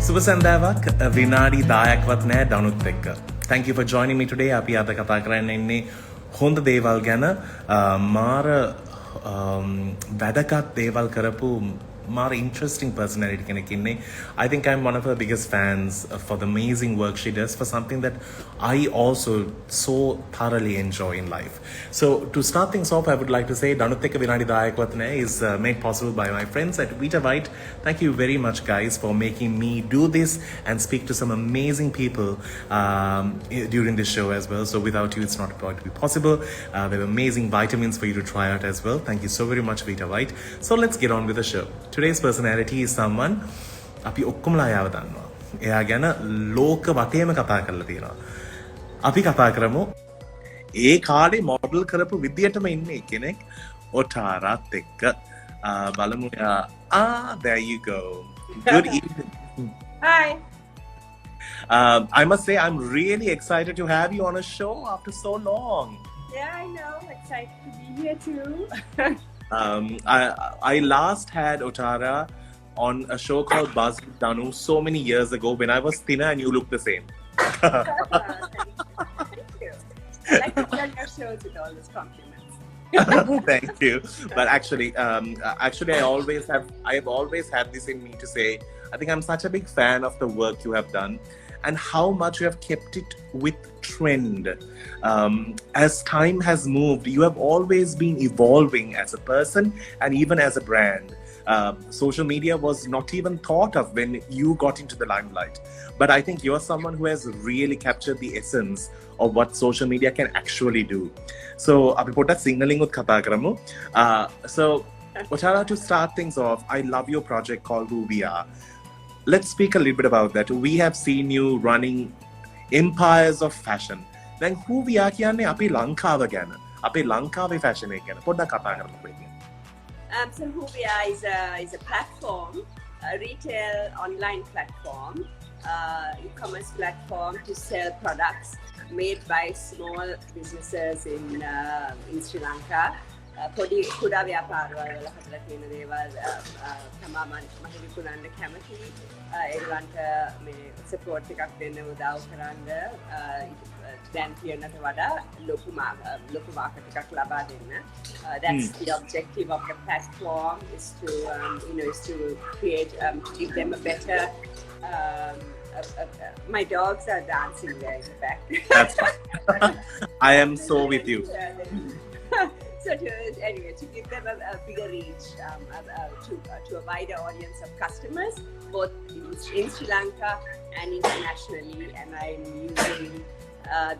සුබ සන්දාවක් විනාඩි 10ක්වත් නැහැ Danut එක්ක. Thank you for joining me today. අපි අද කතා කරන්න ඉන්නේ හොඳ දේවල් ගැන. මාර වැදගත් දේවල් කරපු මාර interesting personality කෙනෙක් ඉන්නේ. I think I'm one of her biggest fans for the amazing work she does for something that I also so thoroughly enjoy in life. So to start things off, I would like to say Danut ekka vinadi 10ක්වත් නැහැ is made possible by my friends at Vita White. Thank you very much guys for making me do this and speak to some amazing people during this show as well. So without you it's not going to be possible. There are amazing vitamins for you to try out as well. Thank you so very much Vita White. So let's get on with the show. Today's personality is someone අපි ඔක්කොමලා යාව දන්නවා. එයා ගැන ලෝක වටේම කතා කරලා තියෙනවා. අපි කතා කරමු ඒ කාලේ මොඩල් කරපු විදියටම ඉන්නේ කෙනෙක් ඔටාරාත් එක්ක. බලමු there you go. Good evening. Hi. I must say I'm really excited to have you on a show after so long. Yeah, I know. Excited to be here too. I last had Otara on a show called Buzz with Danu so many years ago when I was thinner and you look the same. Thank you. I like to tell your shows with all these compliments. Thank you. But actually, I have always had this in me to say, I think I'm such a big fan of the work you have done and how much you have kept it with trend. As time has moved, you have always been evolving as a person and even as a brand. Social media was not even thought of when you got into the limelight. But I think you're someone who has really captured the essence of what social media can actually do. So, අපි පොඩ්ඩක් සිංහලෙන් උත් කතා කරමු. So, Otara, to start things off, I love your project called Who We Are. Let's speak a little bit about that. We have seen you running empires of fashion. Then Who We Are කියන්නේ අපි ලංකාව ගැන. අපේ ලංකාවේ fashion එක ගැන පොඩ්ඩක් කතා කරමුකෝ. So Who We Are is a platform, a retail online platform, e-commerce platform to sell products made by small businesses in Sri Lanka. පොඩි කුඩා ව්‍යාපාරවල හදලා තියෙන දේවල් තමා මම විකුණන්න කැමතියි. ඒගොල්ලන්ට මේ සපෝට් එකක් දෙන්න උදව් කරන්න දැන් කියනට වඩා ලොකු මාකට් එකක් ලබා දෙන්න. That's the objective of the platform is to create give them a better my dogs are dancing there in the back. That's fine. I am so with you. So to give them a bigger reach to a wider audience of customers, both in Sri Lanka and internationally, and I'm using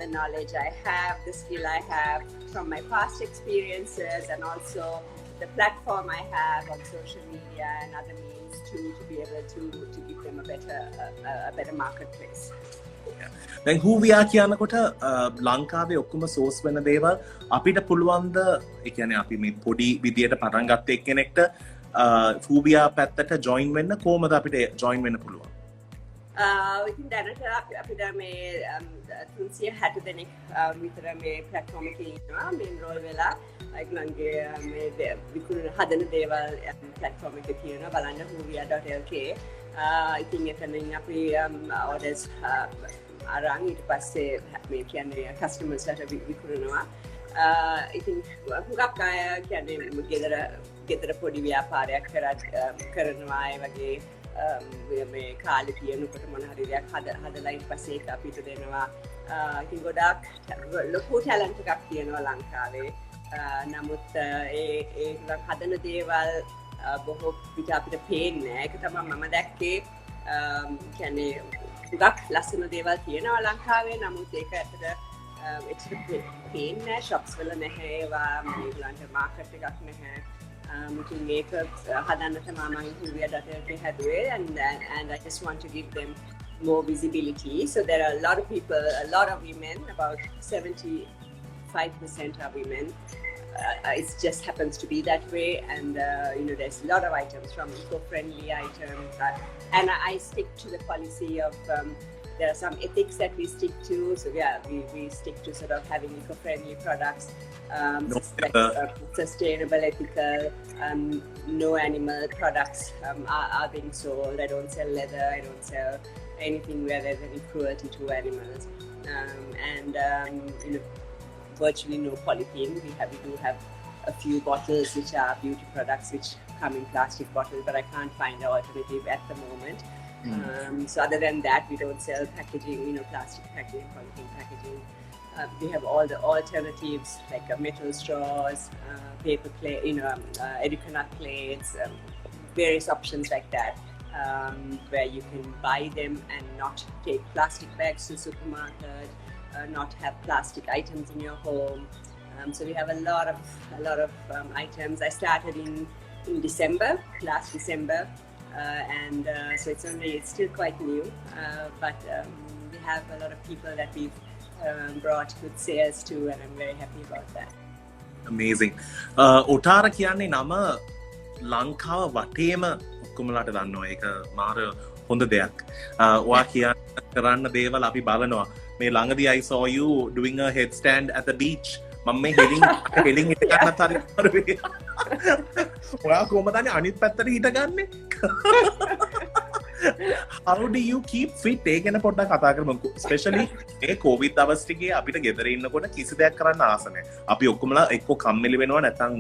the knowledge I have, the skill I have from my past experiences, and also the platform I have on social media and other means to be able to give them a better marketplace. දැන් Who We Are කියනකොට ලංකාවේ ඔක්කොම sauce වෙන දේවල් අපිට පුළුවන් ද ඒ කියන්නේ අපි මේ පොඩි විදියට පටන් ගත්ත එක්කෙනෙක්ට Who We Are පැත්තට join වෙන්න කොහමද අපිට join වෙන්න පුළුවන්? ඉතින් දැනට අපිට මේ 360 දෙනෙක් විතර මේ platform එකේ ඉන්නවා මේ enroll වෙලා ඒගොල්ලන්ගේ මේ විකුණන හදන දේවල් platform එකේ තියෙනවා බලන්න camera.lk. ඉතින් එතනින් අපි orders අරන් ඊට පස්සේ මේ කියන්නේ customers ලට විකුණනවා. ඉතින් හුඟක් අය කියන්නේ ගෙදර පොඩි ව්‍යාපාරයක් කරනවා ඒ වගේ මේ කාලේ තියෙනකොට මොන හරි දෙයක් හදලා ඊට පස්සේ ඒක අපිට දෙනවා. ඉතින් ගොඩාක් ලොකු ටැලන්ට් එකක් තියෙනවා ලංකාවේ. නමුත් ඒ හදන දේවල් බොහෝ පිට අපිට පේන්නේ නැහැ. ඒක තමයි මම දැක්කේ. කියන්නේ හුඟක් ලස්සන දේවල් තියෙනවා ලංකාවේ. නමුත් ඒක ඇත්තට පේන්නේ නැහැ. shops වල නැහැ ඒවා. මේගොල්ලන්ට market එකක් නැහැ. ඉතින් ඒක හදන්න තමයි මම camera.lk හැදුවේ and I just want to give them more visibility. So there are a lot of people, a lot of women, about 75% are women. It just happens to be that way, and there's a lot of items from eco-friendly items, and I stick to the policy of there are some ethics that we stick to. So yeah, we stick to sort of having eco-friendly products, sustainable, ethical, no animal products are being sold. I don't sell leather. I don't sell anything where there's any cruelty to animals, and virtually no polythene. We do have a few bottles which are beauty products which come in plastic bottles, but I can't find an alternative at the moment. So other than that, we don't sell packaging, plastic packaging, polythene packaging. We have all the alternatives like metal straws, paper plate, Ericanut plates, various options like that, where you can buy them and not take plastic bags to the supermarket, not have plastic items in your home. So we have a lot of items. I started in last December, and so it's still quite new, but we have a lot of people that we've brought good sales to, and I'm very happy about that. Amazing. Otara කියන්නේ නම ලංකාව වටේම ඔක්කොමලාට දන්නවා. ඒක මාර හොඳ දෙයක්. ඔයා කරන්න දේවල් අපි බලනවා. මේ ළඟදී I saw you doing a headstand at the beach. මම මේ හෙලින් හිට ගන්නත් හරි අමාරුයි. ඔයා කොහමද අනිත් පැත්තට හිට ගන්නෙ? How do you keep fit? ඒ ගැන පොඩ්ඩක් කතා කරමු. Especially මේ COVID දවස් ටිකේ අපිට ගෙදර ඉන්නකොට කිසි දෙයක් කරන්න ආස නැහැ. අපි ඔක්කොමලා එක්ක කම්මැලි වෙනවා, නැත්නම්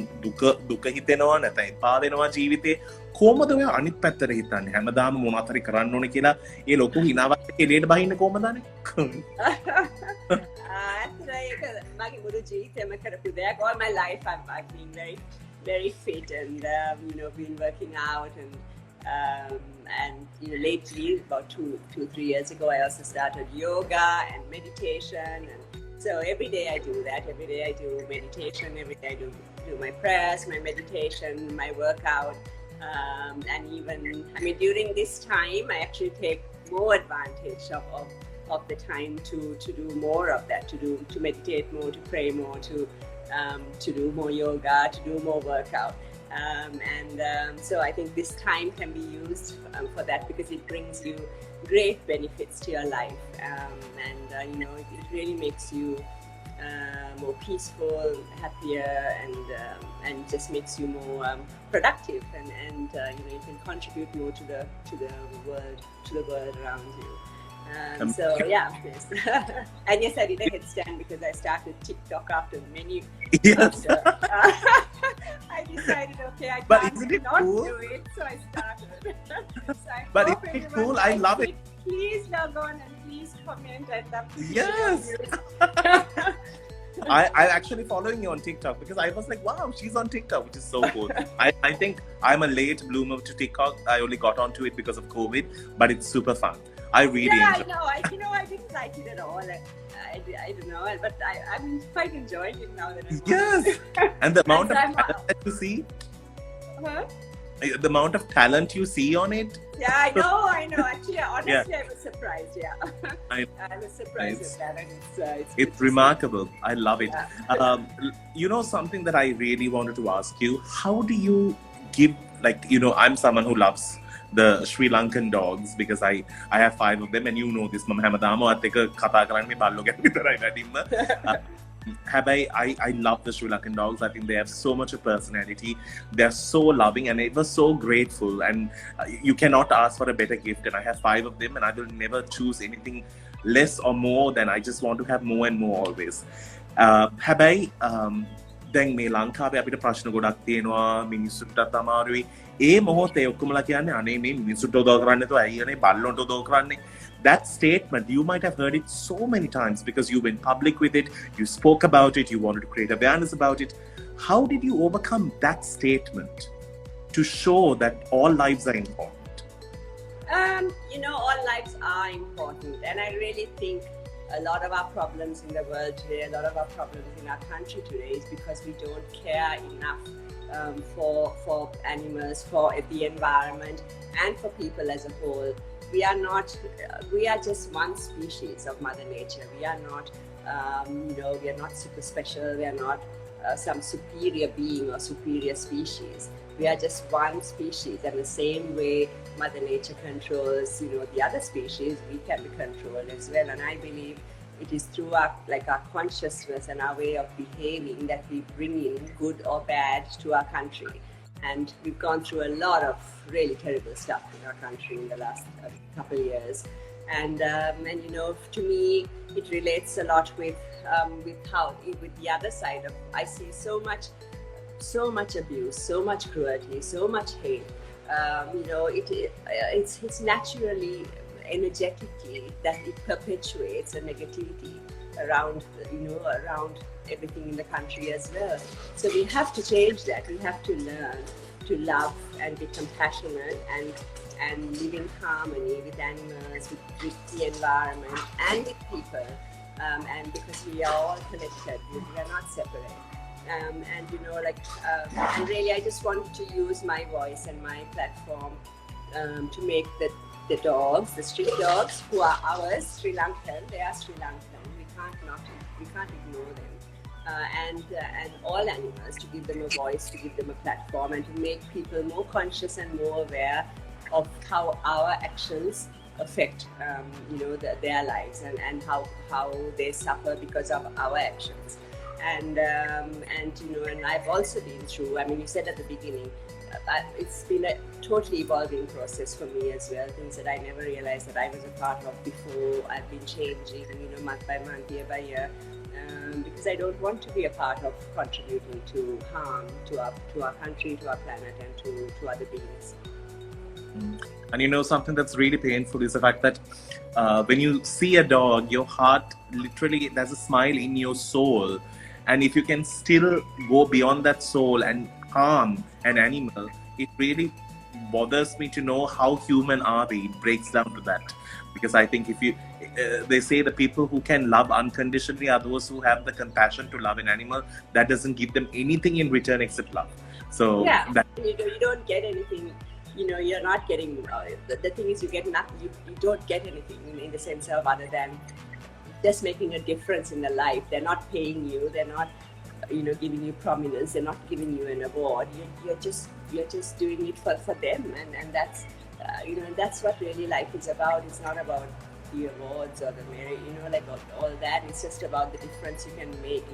දුක හිතෙනවා, නැත්නම් එපා වෙනවා ජීවිතේ. කොහොමද ඔය අනිත් පැත්තට හිතන්නේ? හැමදාම මොනවත් හරි කරන්න ඕනේ කියලා ඒ ලොකු හිනාවක් එළියට බහින්නේ කොහමදනේ? මගේ මුළු ජීවිතේම කරපු දෙයක්. All my life I've been very, very fit and been working out and lately, about 2-3 years ago, I also started yoga and meditation, and so every day I do that. Every day I do meditation. Every day I do my prayers, my meditation, my workout, and even during this time, I actually take more advantage of the time to do more of that, to meditate more, to pray more, to do more yoga, to do more workout. So I think this time can be used for that, because it brings you great benefits to your life, and it really makes you more peaceful, happier, and just makes you more productive, and you can contribute more to the world around you. So yeah, yes. And yes, I did a headstand because I started TikTok after many. Yes. I decided, okay, I But can't isn't it not cool? do it, so I started. But isn't it cool? I love it. Please log on and please comment. I'd love to see Yes. your views. I'm actually following you on TikTok because I was like, wow, she's on TikTok, which is so cool. I think I'm a late bloomer to TikTok. I only got onto it because of COVID, but it's super fun. I really enjoy it. I know. I didn't like it at all. I don't know, but I'm quite enjoying it now that I'm Yes. And the amount of talent that you see, the amount of talent you see on it. Yeah, I know. Actually, honestly, I was surprised. Yeah, I was surprised at that, and it's remarkable. I love it. Yeah. Something that I really wanted to ask you: how do you give? I'm someone who loves the Sri Lankan dogs because I have 5 of them, and you know this. Mama Hamadamo ateka kata karanne me ballo gan vitarai nadimma. I love the Sri Lankan dogs. I think they have so much of personality. They're so loving, and it was so grateful. And you cannot ask for a better gift. And I have 5 of them, and I will never choose anything less or more than I just want to have more and more always. Habai දැන් මේ ලංකාවේ අපිට ප්‍රශ්න ගොඩක් තියෙනවා මිනිස්සුන්ටත් අමාරුයි ඒ මොහොතේ ඔක්කොමලා කියන්නේ අනේ මේ මිනිස්සුන්ට උදව් කරන්න නැතුව ඇයි අනේ බල්ලොන්ට උදව් කරන්නේ that statement you might have heard it so many times because you went public with it, you spoke about it, you wanted to create awareness about it. How did you overcome that statement to show that all lives are important? All lives are important, and I really think a lot of our problems in the world today, a lot of our problems in our country today is because we don't care enough for animals, for the environment, and for people as a whole. We are just one species of Mother Nature. We are not, we are not super special. We are not some superior being or superior species. We are just one species, and the same way Mother Nature controls, the other species, we can be controlled as well. And I believe it is through our consciousness and our way of behaving that we bring in good or bad to our country. And we've gone through a lot of really terrible stuff in our country in the last couple of years. And to me, it relates a lot with the other side of, I see so much abuse, so much cruelty, so much hate. It's naturally, energetically, that it perpetuates a negativity around everything in the country as well. So we have to change that. We have to learn to love and be compassionate and live in harmony with animals, with the environment, and with people. And because we are all connected, we are not separate. And really, I just wanted to use my voice and my platform to make the dogs, the street dogs, who are ours, Sri Lankan. They are Sri Lankan. We can't ignore them. And all animals, to give them a voice, to give them a platform, and to make people more conscious and more aware of how our actions affect their lives and how they suffer because of our actions. And I've also been through, you said at the beginning, it's been a totally evolving process for me as well, things that I never realized that I was a part of before. I've been changing, month by month, year by year, because I don't want to be a part of contributing to harm to our country, to our planet, and to other beings. And something that's really painful is the fact that when you see a dog, your heart literally, there's a smile in your soul. And if you can still go beyond that soul and harm an animal, it really bothers me to know how human are we. It breaks down to that. Because I think they say the people who can love unconditionally are those who have the compassion to love an animal that doesn't give them anything in return except love. So yeah, you don't get anything. You're not getting, the thing is you get nothing, you don't get anything in the sense of other than just making a difference in their life. They're not paying you, they're not, giving you prominence, they're not giving you an award. You're just doing it for them, and that's, that's what really life is about. It's not about the awards or the merit, all that. It's just about the difference you can make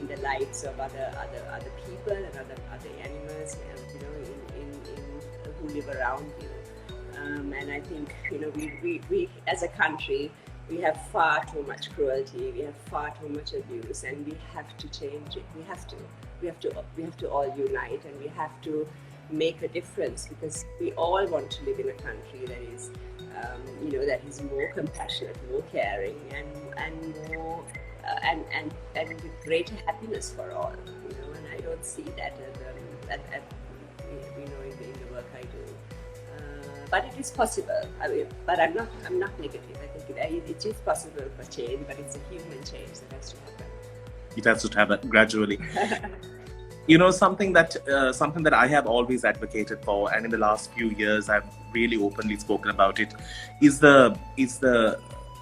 in the lives of other people and other animals, who live around you. And I think, we as a country, we have far too much cruelty, we have far too much abuse, and we have to change it. We have to all unite, and we have to make a difference, because we all want to live in a country that is, that is more compassionate, more caring, and more and with greater happiness for all. And I don't see that in the work I do. But it is possible. But I'm not negative. I think it is possible for change, but it's a human change that has to happen. It has to happen gradually. Something that I have always advocated for, and in the last few years I've really openly spoken about it, is the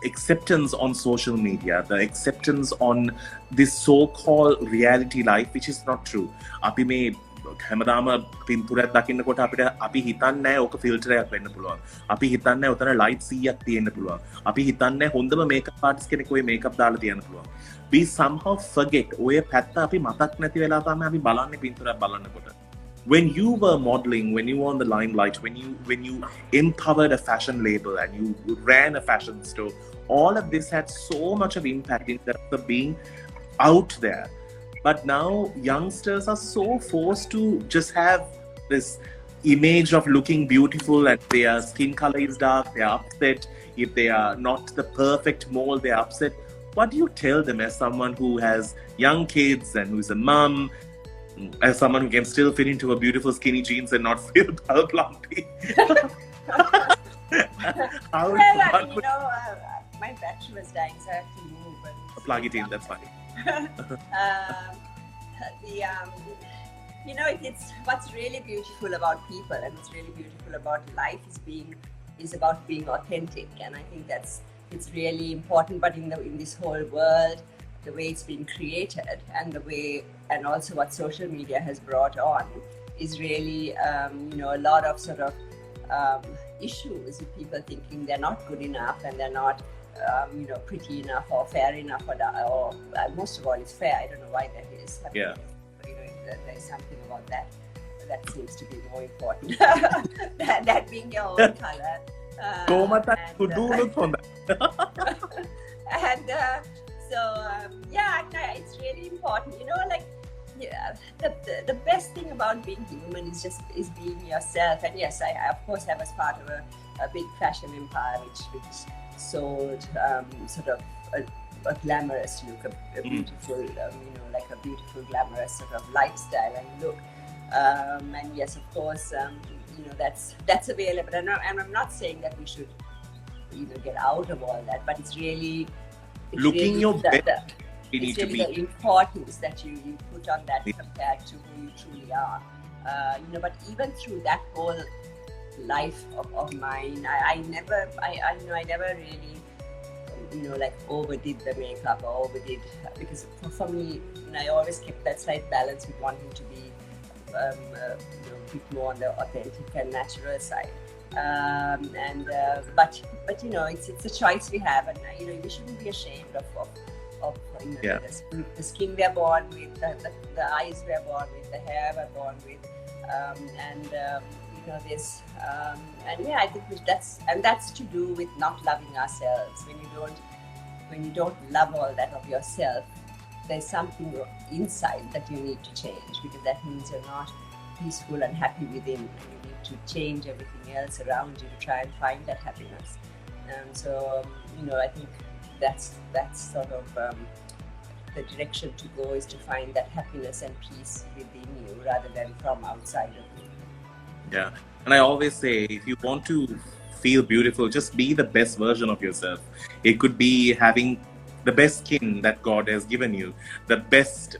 acceptance on social media, the acceptance on this so-called reality life, which is not true. අපි මේ හැමදාම පින්තූරයක් දකින්නකොට අපි හිතන්නේ නැහැ ඕක ෆිල්ටරයක් වෙන්න පුළුවන්. අපි හිතන්නේ නැහැ උතන ලයිට් 100ක් තියෙන්න පුළුවන්. අපි හිතන්නේ හොඳම මේකප් ආටිස්ට් කෙනෙක් ඔය මේකප් දාලා තියන්න පුළුවන්. We somehow forget ඔය පැත්ත අපි මතක් නැති වෙලා තමයි අපි බලන්නේ පින්තූරයක් බලනකොට. When you were modeling, when you were on the limelight, when you empowered a fashion label and you ran a fashion store, all of this had so much of impact in terms of being out there. But now youngsters are so forced to just have this image of looking beautiful, and their skin color is dark, they're upset. If they are not the perfect mold, they're upset. What do you tell them as someone who has young kids and who's a mum, as someone who can still fit into a beautiful skinny jeans and not feel lumpy? My battery was dying, so I have to move. Plug it in, that's fine. It's what's really beautiful about people, and what's really beautiful about life is about being authentic, and I think it's really important. But in this whole world, the way it's been created, and also what social media has brought on, is really, a lot of sort of issues with people thinking they're not good enough and they're not, pretty enough or fair enough, or most of all, it's fair. I don't know why that is. Yeah. There's something about that seems to be more important. that being your own color. And it's really important. The best thing about being human is being yourself. And yes, I of course I was part of a big fashion empire which sold sort of a glamorous look, a beautiful, like a beautiful glamorous sort of lifestyle and look. And yes, of course, that's available. And I'm not saying that we should get out of all that, but it's really looking your best. It's really the importance that you put on that compared to who you truly are. But even through that whole life of mine, I never really, like overdid the makeup or overdid, because for me, I always kept that slight balance with wanting to be a bit more on the authentic and natural side. But it's a choice we have, and we shouldn't be ashamed of the skin we're born with, the eyes we're born with, the hair we're born with, this. I think that's to do with not loving ourselves. When you don't love all that of yourself, there's something inside that you need to change, because that means you're not peaceful and happy within, and you need to change everything else around you to try and find that happiness. I think that's sort of the direction to go, is to find that happiness and peace within you rather than from outside of you. Yeah, and I always say, if you want to feel beautiful, just be the best version of yourself. It could be having the best skin that God has given you, the best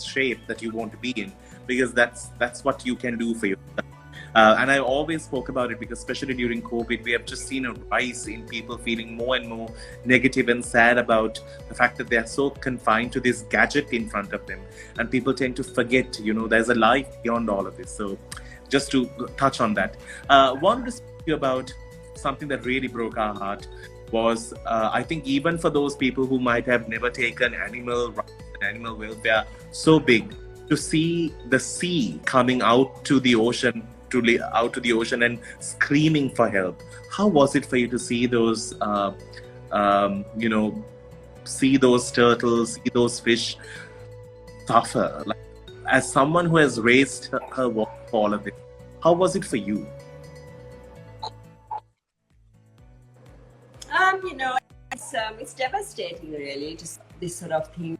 shape that you want to be in, because that's what you can do for yourself. And I always spoke about it because, especially during COVID, we have just seen a rise in people feeling more and more negative and sad about the fact that they are so confined to this gadget in front of them, and people tend to forget, there's a life beyond all of this. So just to touch on that, wanted to speak to you about something that really broke our heart. Was I think even for those people who might have never taken animal rights and animal welfare so big, to see the sea coming out to the ocean and screaming for help. How was it for you to see those see those turtles, see those fish suffer? Like, as someone who has raised her voice for all of it, how was it for you? It's devastating, really, just this sort of thing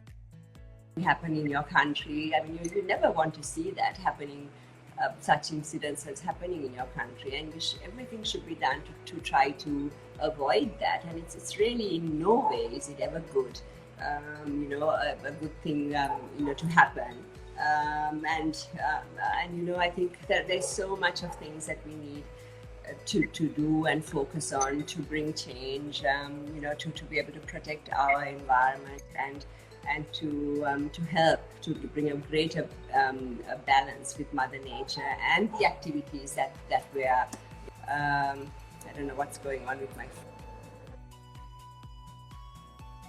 happen in your country. I mean, you never want to see that happening, such incidents as happening in your country, and everything should be done to try to avoid that. And it's really in no way is it ever good, a good thing, to happen. I think that there's so much of things that we need to do and focus on to bring change, to be able to protect our environment and to help to bring a greater balance with Mother Nature and the activities that we are. I don't know what's going on with my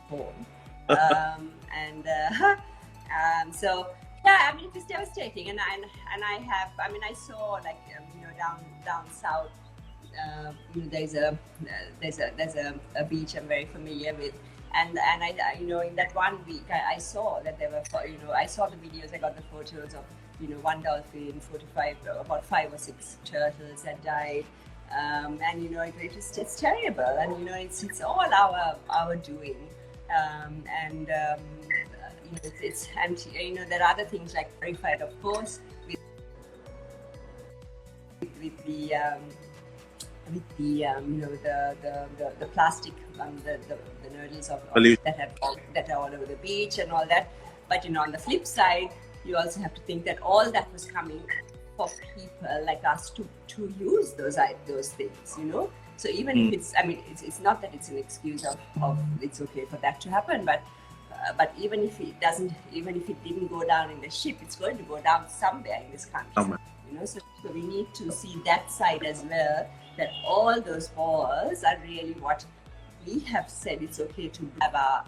phone. So yeah, I mean, it was devastating, and I saw, like, down south. There's a beach I'm very familiar with, and I in that 1 week I saw that there were, I saw the videos, I got the photos of one dolphin, about 5 or 6 turtles that died, and it's terrible, and it's all our doing, and there are other things like verified, of course, with the plastic, the noodles that are all over the beach and all that. But on the flip side, you also have to think that all that was coming for people like us to use those things, So even if it's not that it's an excuse of it's okay for that to happen, but but even if it doesn't, even if it didn't go down in the ship, it's going to go down somewhere in this country. So we need to see that side as well, that all those balls are really what we have said it's okay to have our,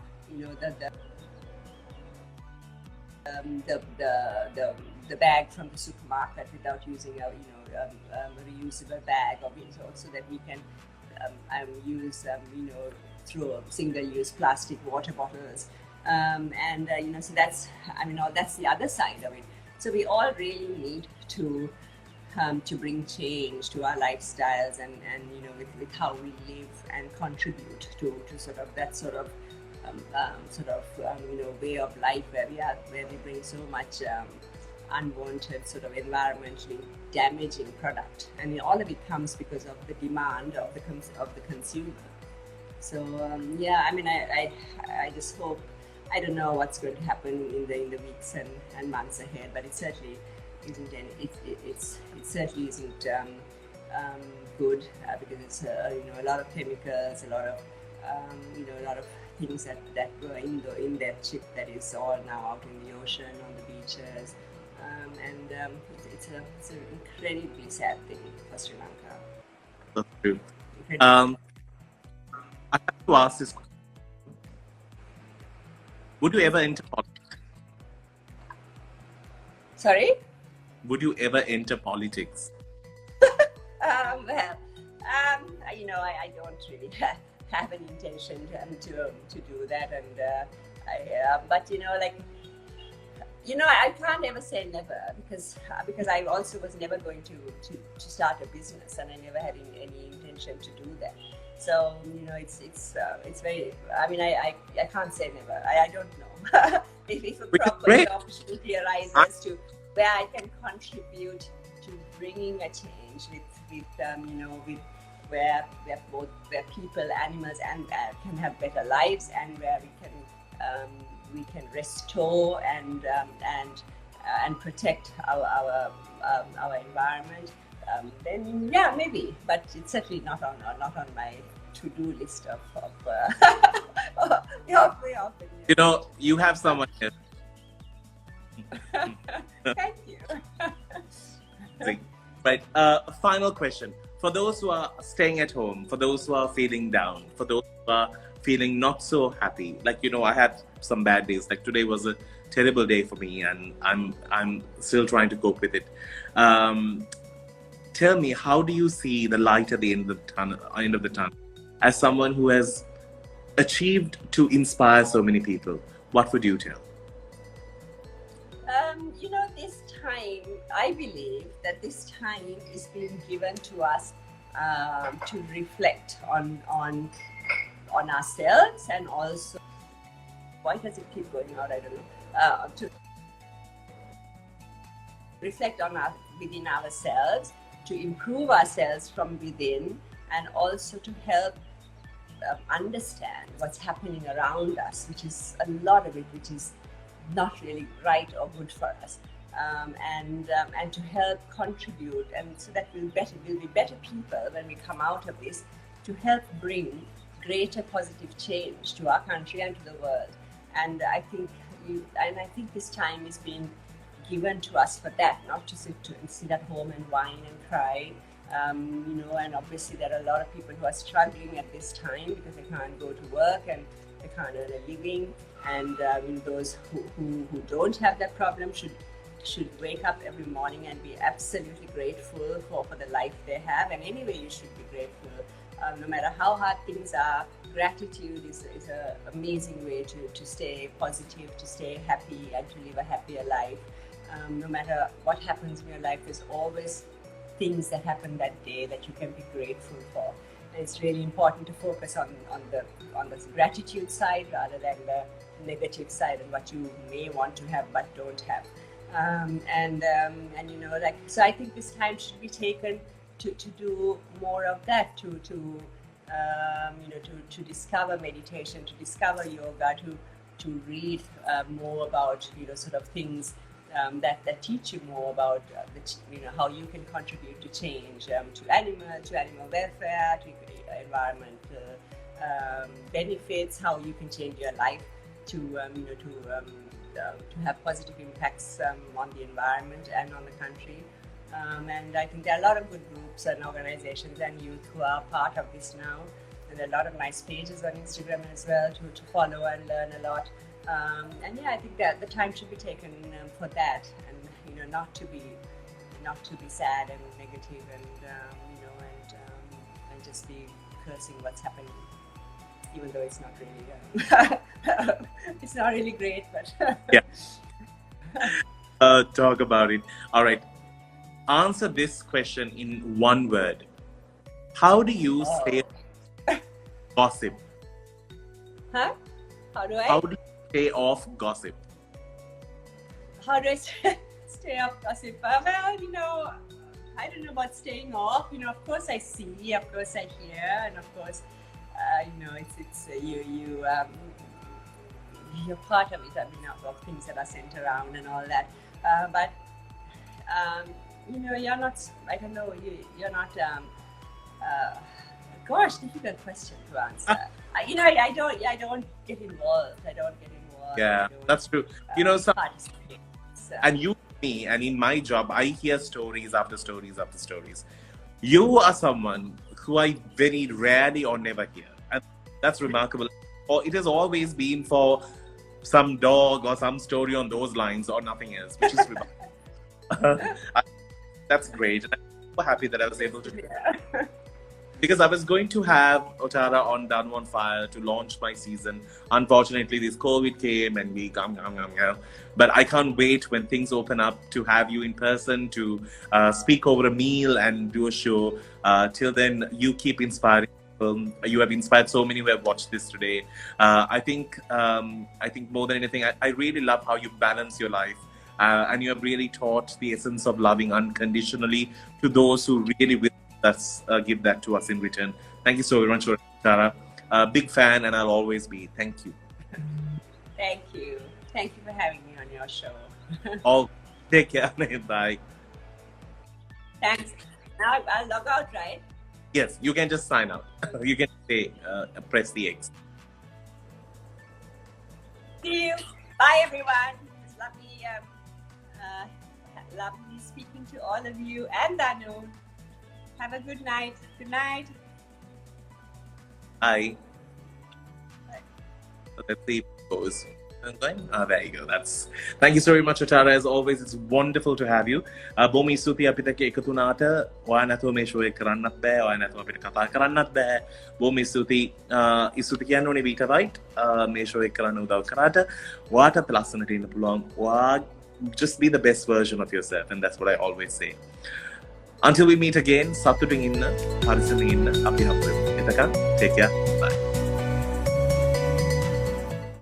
the bag from the supermarket without using a reusable bag, or so that we can use through single-use plastic water bottles, so that's that's the other side of it. So we all really need to bring change to our lifestyles and with how we live and contribute to sort of that sort of way of life where we bring so much unwanted sort of environmentally damaging product, and all of it comes because of the demand of the consumer. So I just hope, I don't know what's going to happen in the weeks and months ahead, but it certainly isn't it certainly isn't good, because it's a lot of chemicals, a lot of things that were in that chip that is all now out in the ocean, on the beaches, and it's an incredibly sad thing for Sri Lanka. That's true. I have to ask this question. Would you ever enter politics? Sorry? Would you ever enter politics? I don't really have an intention to do that, and I can't ever say never, because I also was never going to start a business, and I never had any intention to do that. So it's very, I can't say never. I don't know if a proper opportunity arises to where I can contribute to bringing a change with where people, animals, and can have better lives, and where we can restore and protect our environment. Then maybe, but it's certainly not on my to-do list of you have someone here. Thank you. Right. Final question. For those who are staying at home, for those who are feeling down, for those who are feeling not so happy, I had some bad days. Like today was a terrible day for me, and I'm still trying to cope with it. Tell me, how do you see the light at the end of the tunnel? As someone who has achieved to inspire so many people, what would you tell? This time, I believe that this time is being given to us to reflect on ourselves, and also, why does it keep going out? I don't know. To reflect on within ourselves, to improve ourselves from within, and also to help understand what's happening around us, which is a lot of it, which is not really right or good for us, and to help contribute, and so that we'll be better people when we come out of this, to help bring greater positive change to our country and to the world. And I think this time is being given to us for that, not to sit at home and whine and cry. And obviously there are a lot of people who are struggling at this time because they can't go to work and they can't earn a living. And those who don't have that problem should wake up every morning and be absolutely grateful for the life they have. And anyway, you should be grateful. No matter how hard things are, gratitude is an amazing way to stay positive, to stay happy, and to live a happier life. No matter what happens in your life, there's always things that happen that day that you can be grateful for. And it's really important to focus on the gratitude side rather than the negative side and what you may want to have but don't have. So I think this time should be taken to do more of that, to discover meditation, to discover yoga, to read more about sort of things that teach you more about how you can contribute to change, to animal welfare, to environmental benefits, how you can change your life to have positive impacts on the environment and on the country. And I think there are a lot of good groups and organizations and youth who are part of this now. And there are a lot of nice pages on Instagram as well to follow and learn a lot. And yeah, I think that the time should be taken for that, and not to be sad and negative, and and just be cursing what's happening, even though it's not really it's not really great, but yeah. Talk about it. All right. Answer this question in one word. How do you stay gossip? Huh? How do you stay off gossip? How do I stay off gossip? Well, I don't know about staying off. Of course I see, of course I hear, and of course, you're part of it. About things that are sent around and all that. But you're not. I don't know. You're not. Gosh, difficult question to answer. I don't get involved. Yeah, that's true. Participate. And me, and in my job, I hear stories after stories after stories. You are someone who I very rarely or never hear, and that's remarkable. Or it has always been for some dog or some story on those lines, or nothing else, which is remarkable. That's great, and I'm so happy that I was able to do that. Because I was going to have Otara on Danu on Fire to launch my season. Unfortunately, this COVID came and we but I can't wait when things open up to have you in person, to speak over a meal and do a show. Till then, you keep inspiring people. You have inspired so many who have watched this today. I think more than anything, I really love how you balance your life. And you have really taught the essence of loving unconditionally to those who really will. Give that to us in return. Thank you so very much, Otara. Big fan, and I'll always be. Thank you. Thank you. Thank you for having me on your show. All take care. Bye. Thanks. Now I'll log out, right? Yes, you can just sign out. You can say press the X. See you. Bye, everyone. It's lovely speaking to all of you and Danu. Have a good night. Good night. Bye. So let's see if it goes. There you go. Thank you so very much, Otara. As always, it's wonderful to have you. Bomi Suti apitake ekatunata oya me show ek karannat bෑ oya nathu apita katha karannat bෑ. Bomi Suti isuti kiyanne one meeta right me show ek karanna udaw karata oyatat lassanata inna puluwan. Just be the best version of yourself, and that's what I always say. Until we meet again, සතුටින් ඉන්න, පරිස්සමින් ඉන්න, අපි හම්බෙමු. එතකන් take care. Bye.